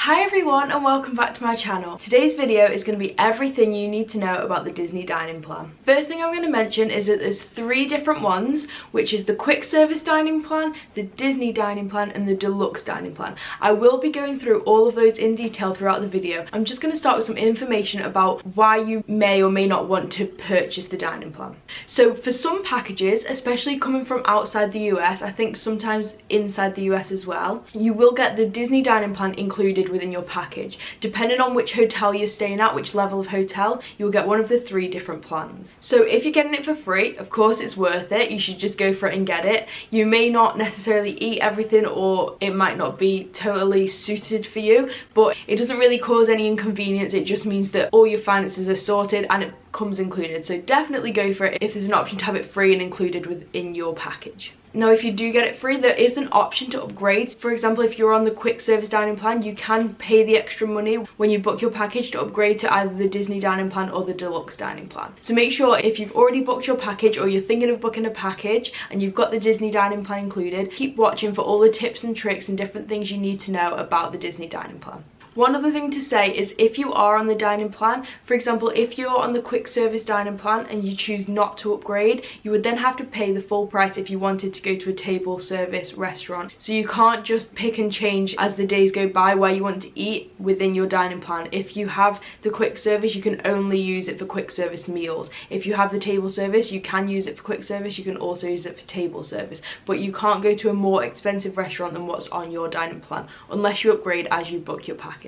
Hi everyone and welcome back to my channel. Today's video is going to be everything you need to know about the Disney dining plan. First thing I'm going to mention is that there's 3 different ones, which is the quick service dining plan, the Disney dining plan and the deluxe dining plan. I will be going through all of those in detail throughout the video. I'm just going to start with some information about why you may or may not want to purchase the dining plan. So for some packages, especially coming from outside the US, I think sometimes inside the US as well, you will get the Disney dining plan included within your package. Depending on which hotel you're staying at, which level of hotel, you'll get one of the 3 different plans. So if you're getting it for free, of course it's worth it. You should just go for it and get it. You may not necessarily eat everything, or it might not be totally suited for you, but it doesn't really cause any inconvenience. It just means that all your finances are sorted and it comes included. So definitely go for it if there's an option to have it free and included within your package. Now if you do get it free, there is an option to upgrade. For example, if you're on the quick service dining plan, you can pay the extra money when you book your package to upgrade to either the Disney dining plan or the deluxe dining plan. So make sure if you've already booked your package or you're thinking of booking a package and you've got the Disney dining plan included, keep watching for all the tips and tricks and different things you need to know about the Disney dining plan. One other thing to say is if you are on the dining plan, for example, if you're on the quick service dining plan and you choose not to upgrade, you would then have to pay the full price if you wanted to go to a table service restaurant. So you can't just pick and change as the days go by where you want to eat within your dining plan. If you have the quick service, you can only use it for quick service meals. If you have the table service, you can use it for quick service. You can also use it for table service, but you can't go to a more expensive restaurant than what's on your dining plan unless you upgrade as you book your package.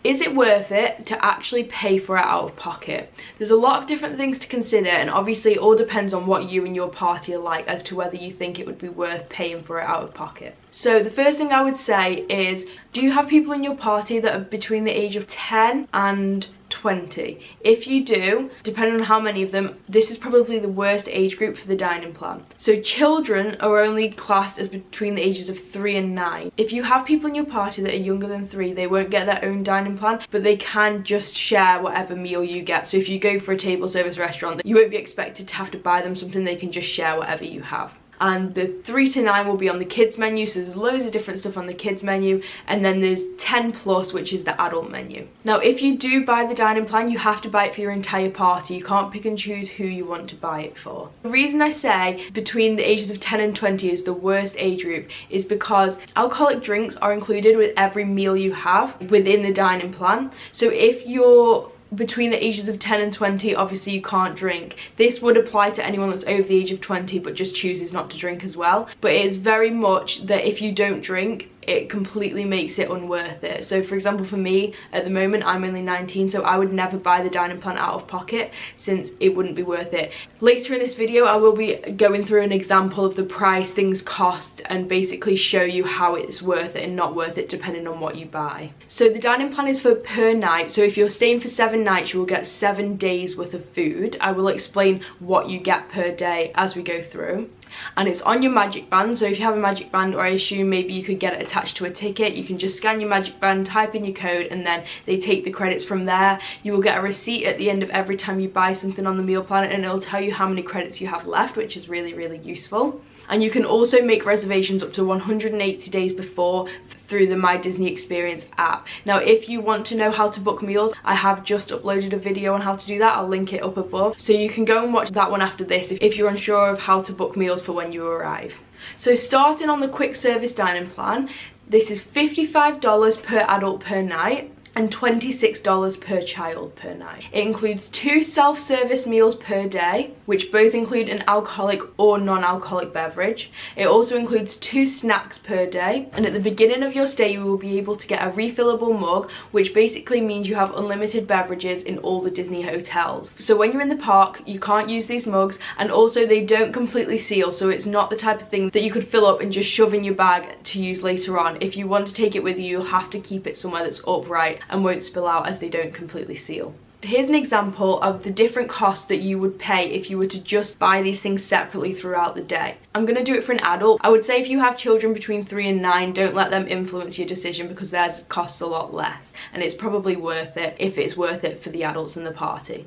Is it worth it to actually pay for it out of pocket? There's a lot of different things to consider, and obviously it all depends on what you and your party are like as to whether you think it would be worth paying for it out of pocket. So the first thing I would say is, do you have people in your party that are between the age of 10 and 20? If you do, depending on how many of them, this is probably the worst age group for the dining plan. So children are only classed as between the ages of 3 and 9. If you have people in your party that are younger than 3, they won't get their own dining plan, but they can just share whatever meal you get. So if you go for a table service restaurant, you won't be expected to have to buy them something. They can just share whatever you have. And the 3 to 9 will be on the kids menu, so there's loads of different stuff on the kids menu, and then there's 10 plus, which is the adult menu. Now if you do buy the dining plan, you have to buy it for your entire party. You can't pick and choose who you want to buy it for. The reason I say between the ages of 10 and 20 is the worst age group is because alcoholic drinks are included with every meal you have within the dining plan. So if you're between the ages of 10 and 20, obviously you can't drink. This would apply to anyone that's over the age of 20 but just chooses not to drink as well. But it is very much that if you don't drink, it completely makes it unworth it. So for example, for me at the moment, I'm only 19, so I would never buy the dining plan out of pocket since it wouldn't be worth it. Later in this video, I will be going through an example of the price things cost and basically show you how it's worth it and not worth it depending on what you buy. So the dining plan is for per night. So if you're staying for 7 nights, you will get 7 days worth of food. I will explain what you get per day as we go through. And it's on your magic band. So if you have a magic band, or I assume maybe you could get it attached to a ticket, you can just scan your magic band, type in your code, and then they take the credits from there. You will get a receipt at the end of every time you buy something on the meal plan, and it'll tell you how many credits you have left, which is really, really useful. And you can also make reservations up to 180 days before through the My Disney Experience app. Now if you want to know how to book meals, I have just uploaded a video on how to do that. I'll link it up above, so you can go and watch that one after this if you're unsure of how to book meals for when you arrive. So starting on the quick service dining plan, this is $55 per adult per night and $26 per child per night. It includes 2 self-service meals per day, which both include an alcoholic or non-alcoholic beverage. It also includes 2 snacks per day, and at the beginning of your stay you will be able to get a refillable mug, which basically means you have unlimited beverages in all the Disney hotels. So when you're in the park, you can't use these mugs, and also they don't completely seal, so it's not the type of thing that you could fill up and just shove in your bag to use later on. If you want to take it with you, you'll have to keep it somewhere that's upright and won't spill out, as they don't completely seal. Here's an example of the different costs that you would pay if you were to just buy these things separately throughout the day. I'm going to do it for an adult. I would say if you have children between 3 and 9, don't let them influence your decision because theirs costs a lot less, and it's probably worth it if it's worth it for the adults in the party.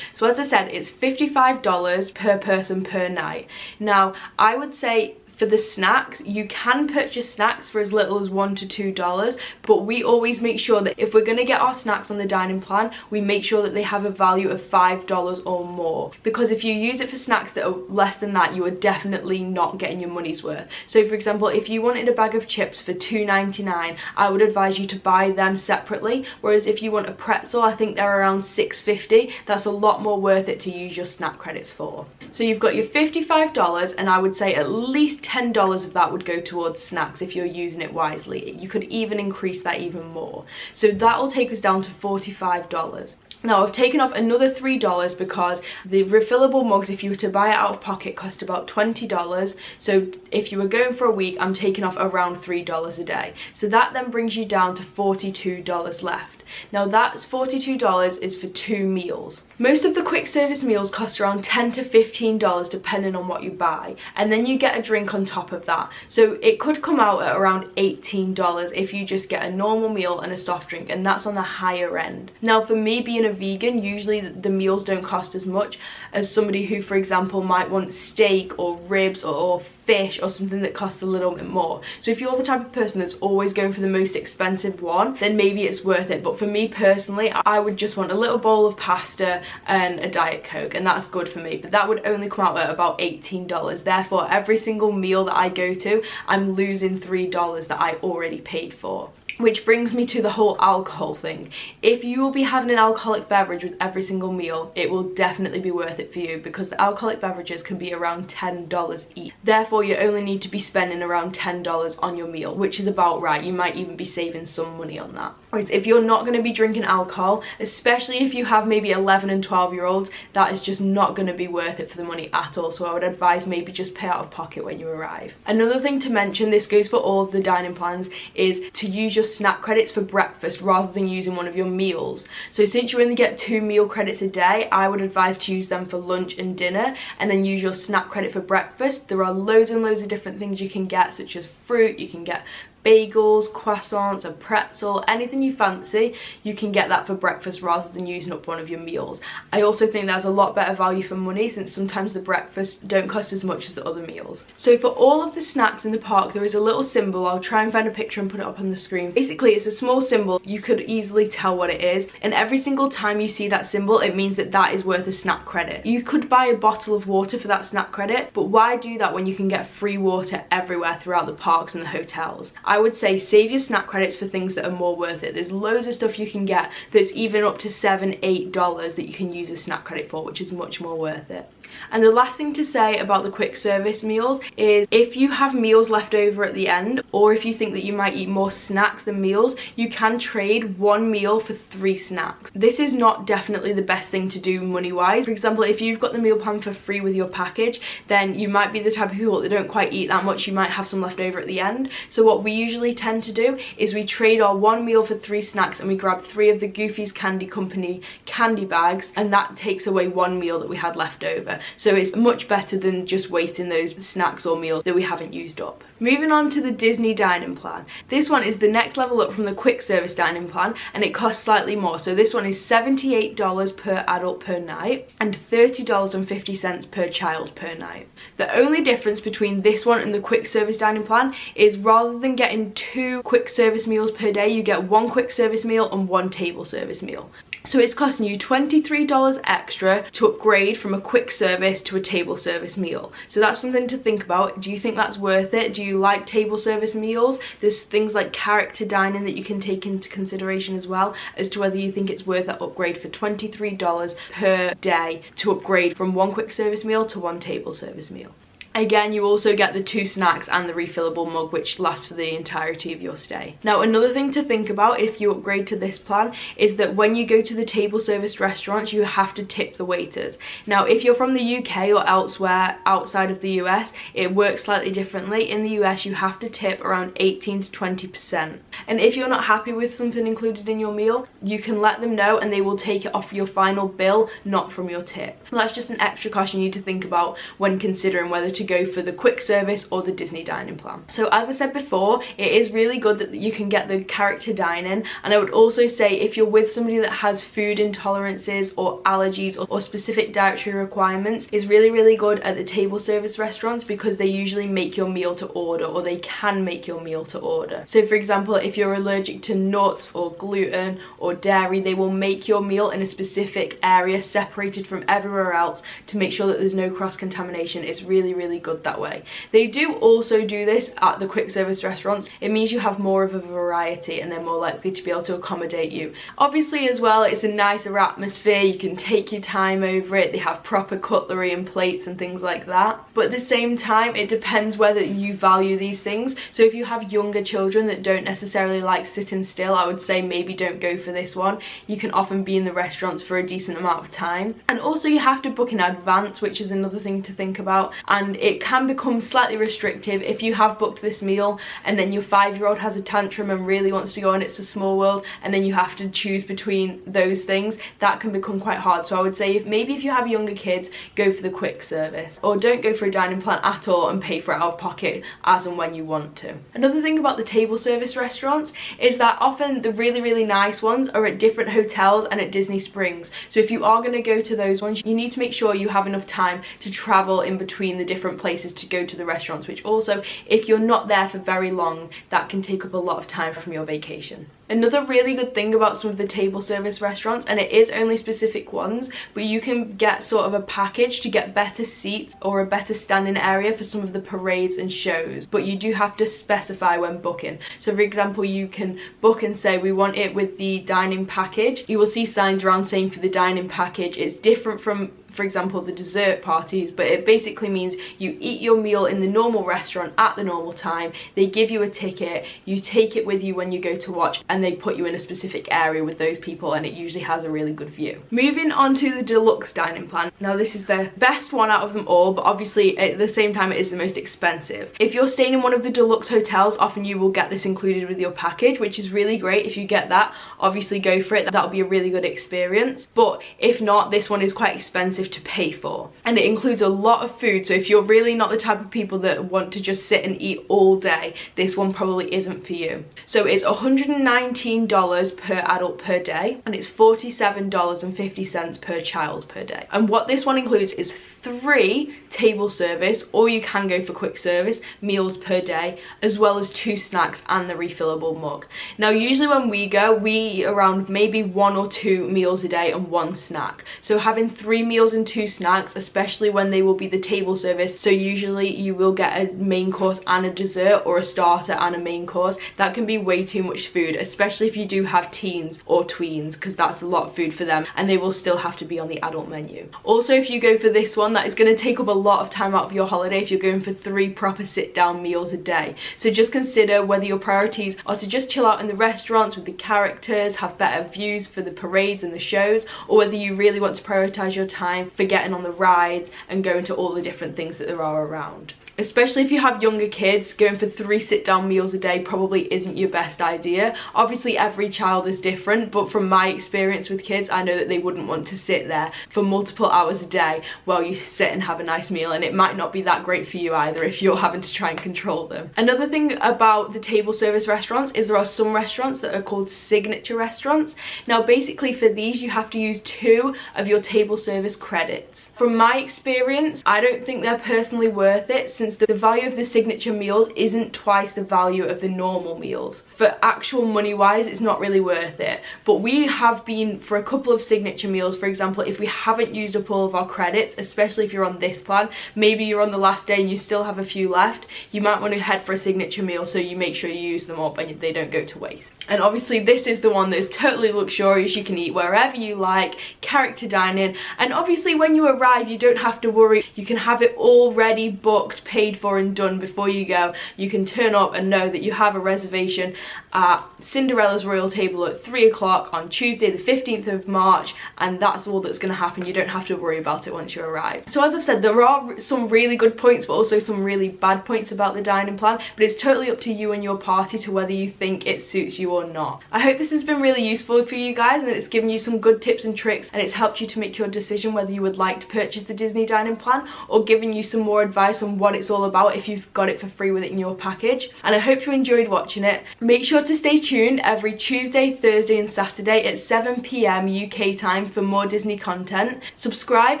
So as I said, it's $55 per person per night. Now I would say For the snacks, you can purchase snacks for as little as $1 to $2, but we always make sure that if we're going to get our snacks on the dining plan, we make sure that they have a value of $5 or more, because if you use it for snacks that are less than that, you are definitely not getting your money's worth. So for example, if you wanted a bag of chips for $2.99, I would advise you to buy them separately, whereas if you want a pretzel, I think they're around $6.50. That's a lot more worth it to use your snack credits for. So you've got your $55, and I would say at least $10 of that would go towards snacks if you're using it wisely. You could even increase that even more. So that will take us down to $45. Now I've taken off another $3 because the refillable mugs, if you were to buy it out of pocket, cost about $20. So if you were going for a week, I'm taking off around $3 a day. So that then brings you down to $42 left. Now that's $42 is for 2 meals. Most of the quick service meals cost around $10 to $15 depending on what you buy, and then you get a drink on top of that. So it could come out at around $18 if you just get a normal meal and a soft drink, and that's on the higher end. Now for me, being a vegan, usually the meals don't cost as much as somebody who, for example, might want steak or ribs or fish or something that costs a little bit more. So if you're the type of person that's always going for the most expensive one, then maybe it's worth it. But for me personally, I would just want a little bowl of pasta and a Diet Coke, and that's good for me. But that would only come out at about $18. Therefore, every single meal that I go to, I'm losing $3 that I already paid for. Which brings me to the whole alcohol thing. If you will be having an alcoholic beverage with every single meal, it will definitely be worth it for you, because the alcoholic beverages can be around $10 each. Therefore, you only need to be spending around $10 on your meal, which is about right. You might even be saving some money on that. Whereas if you're not going to be drinking alcohol, especially if you have maybe 11 and 12-year-olds, that is just not going to be worth it for the money at all. So I would advise maybe just pay out of pocket when you arrive. Another thing to mention, this goes for all of the dining plans, is to use your snack credits for breakfast rather than using one of your meals. So since you only get 2 meal credits a day, I would advise to use them for lunch and dinner, and then use your snack credit for breakfast. There are loads and loads of different things you can get, such as fruit, you can get bagels, croissants, a pretzel, anything you fancy, you can get that for breakfast rather than using up one of your meals. I also think that's a lot better value for money, since sometimes the breakfasts don't cost as much as the other meals. So for all of the snacks in the park, there is a little symbol. I'll try and find a picture and put it up on the screen. Basically, it's a small symbol. You could easily tell what it is, and every single time you see that symbol, it means that that is worth a snack credit. You could buy a bottle of water for that snack credit, but why do that when you can get free water everywhere throughout the parks and the hotels? I would say save your snack credits for things that are more worth it. There's loads of stuff you can get that's even up to $7, $8 that you can use a snack credit for, which is much more worth it. And the last thing to say about the quick service meals is if you have meals left over at the end, or if you think that you might eat more snacks than meals, you can trade 1 meal for 3 snacks. This is not definitely the best thing to do money wise. For example, if you've got the meal plan for free with your package, then you might be the type of people that don't quite eat that much. You might have some left over at the end. So what we usually tend to do is we trade our 1 meal for 3 snacks, and we grab 3 of the Goofy's Candy Company candy bags, and that takes away 1 meal that we had left over. So it's much better than just wasting those snacks or meals that we haven't used up. Moving on to the Disney dining plan. This one is the next level up from the quick service dining plan, and it costs slightly more. So this one is $78 per adult per night and $30.50 per child per night. The only difference between this one and the quick service dining plan is rather than getting 2 quick service meals per day, you get 1 quick service meal and 1 table service meal. So it's costing you $23 extra to upgrade from a quick service to a table service meal. So that's something to think about. Do you think that's worth it? Do you like table service meals? There's things like character dining that you can take into consideration as well, as to whether you think it's worth that upgrade for $23 per day to upgrade from 1 quick service meal to 1 table service meal. Again, you also get the 2 snacks and the refillable mug, which lasts for the entirety of your stay. Now, another thing to think about if you upgrade to this plan is that when you go to the table service restaurants, you have to tip the waiters. Now, if you're from the UK or elsewhere outside of the US, it works slightly differently. In the US, you have to tip around 18 to 20%. And if you're not happy with something included in your meal, you can let them know and they will take it off your final bill, not from your tip. Well, that's just an extra cost you need to think about when considering whether to to go for the quick service or the Disney dining plan. So as I said before, it is really good that you can get the character dining, and I would also say if you're with somebody that has food intolerances or allergies or specific dietary requirements, it's really good at the table service restaurants because they usually make your meal to order, or they can make your meal to order. So for example, if you're allergic to nuts or gluten or dairy, they will make your meal in a specific area separated from everywhere else to make sure that there's no cross-contamination. It's really good that way. They do also do this at the quick service restaurants. It means you have more of a variety and they're more likely to be able to accommodate you. Obviously as well, it's a nicer atmosphere, you can take your time over it, they have proper cutlery and plates and things like that. But at the same time, it depends whether you value these things. So if you have younger children that don't necessarily like sitting still, I would say maybe don't go for this one. You can often be in the restaurants for a decent amount of time, and also you have to book in advance, which is another thing to think about, and it can become slightly restrictive if you have booked this meal and then your 5-year-old has a tantrum and really wants to go on It's a Small World, and then you have to choose between those things. That can become quite hard. So I would say maybe if you have younger kids, go for the quick service, or don't go for a dining plan at all and pay for it out of pocket as and when you want to. Another thing about the table service restaurants is that often the really nice ones are at different hotels and at Disney Springs. So if you are going to go to those ones, you need to make sure you have enough time to travel in between the different places to go to the restaurants, which also, if you're not there for very long, that can take up a lot of time from your vacation. Another really good thing about some of the table service restaurants, and it is only specific ones, but you can get sort of a package to get better seats or a better standing area for some of the parades and shows, but you do have to specify when booking. So for example, you can book and say we want it with the dining package. You will see signs around saying for the dining package it's different from, for example, the dessert parties, but it basically means you eat your meal in the normal restaurant at the normal time, they give you a ticket, you take it with you when you go to watch, and they put you in a specific area with those people, and it usually has a really good view. Moving on to the deluxe dining plan. Now this is the best one out of them all, but obviously at the same time it is the most expensive. If you're staying in one of the deluxe hotels, often you will get this included with your package, which is really great. If you get that, obviously go for it, that'll be a really good experience. But if not, this one is quite expensive to pay for, and it includes a lot of food. So if you're really not the type of people that want to just sit and eat all day, this one probably isn't for you. So it's $119 per adult per day, and it's $47.50 per child per day. And what this one includes is 3 table service, or you can go for quick service meals per day, as well as 2 snacks and the refillable mug. Now usually when we go, we eat around maybe 1 or 2 meals a day and 1 snack. So having 3 meals and 2 snacks, especially when they will be the table service, so usually you will get a main course and a dessert, or a starter and a main course, that can be way too much food, especially if you do have teens or tweens, because that's a lot of food for them and they will still have to be on the adult menu. Also, if you go for this one, that is going to take up a lot of time out of your holiday if you're going for 3 proper sit down meals a day. So just consider whether your priorities are to just chill out in the restaurants with the characters, have better views for the parades and the shows, or whether you really want to prioritize your time for getting on the rides and going to all the different things that there are around. Especially if you have younger kids, going for 3 sit down meals a day probably isn't your best idea. Obviously every child is different, but from my experience with kids, I know that they wouldn't want to sit there for multiple hours a day while you sit and have a nice meal, and it might not be that great for you either if you're having to try and control them. Another thing about the table service restaurants is there are some restaurants that are called signature restaurants. Now basically for these you have to use 2 of your table service credits. From my experience, I don't think they're personally worth it, since the value of the signature meals isn't twice the value of the normal meals. For actual money wise, it's not really worth it. But we have been for a couple of signature meals. For example, if we haven't used up all of our credits, especially if you're on this plan, maybe you're on the last day and you still have a few left, you might want to head for a signature meal, so you make sure you use them up and they don't go to waste. And obviously this is the one that is totally luxurious. You can eat wherever you like, character dining, and obviously when you arrive you don't have to worry. You can have it already booked, paid for and done before you go. You can turn up and know that you have a reservation at Cinderella's Royal Table at 3 o'clock on Tuesday the 15th of March, and that's all that's going to happen. You don't have to worry about it once you arrive. So as I've said, there are some really good points but also some really bad points about the dining plan, but it's totally up to you and your party to whether you think it suits you or not. I hope this has been really useful for you guys, and it's given you some good tips and tricks, and it's helped you to make your decision whether you would like to purchase the Disney dining plan, or giving you some more advice on what it's all about if you've got it for free with it in your package. And I hope you enjoyed watching it. Make sure to stay tuned every Tuesday, Thursday and Saturday at 7 PM UK time for more Disney content. Subscribe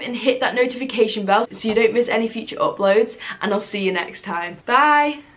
and hit that notification bell so you don't miss any future uploads, and I'll see you next time. Bye!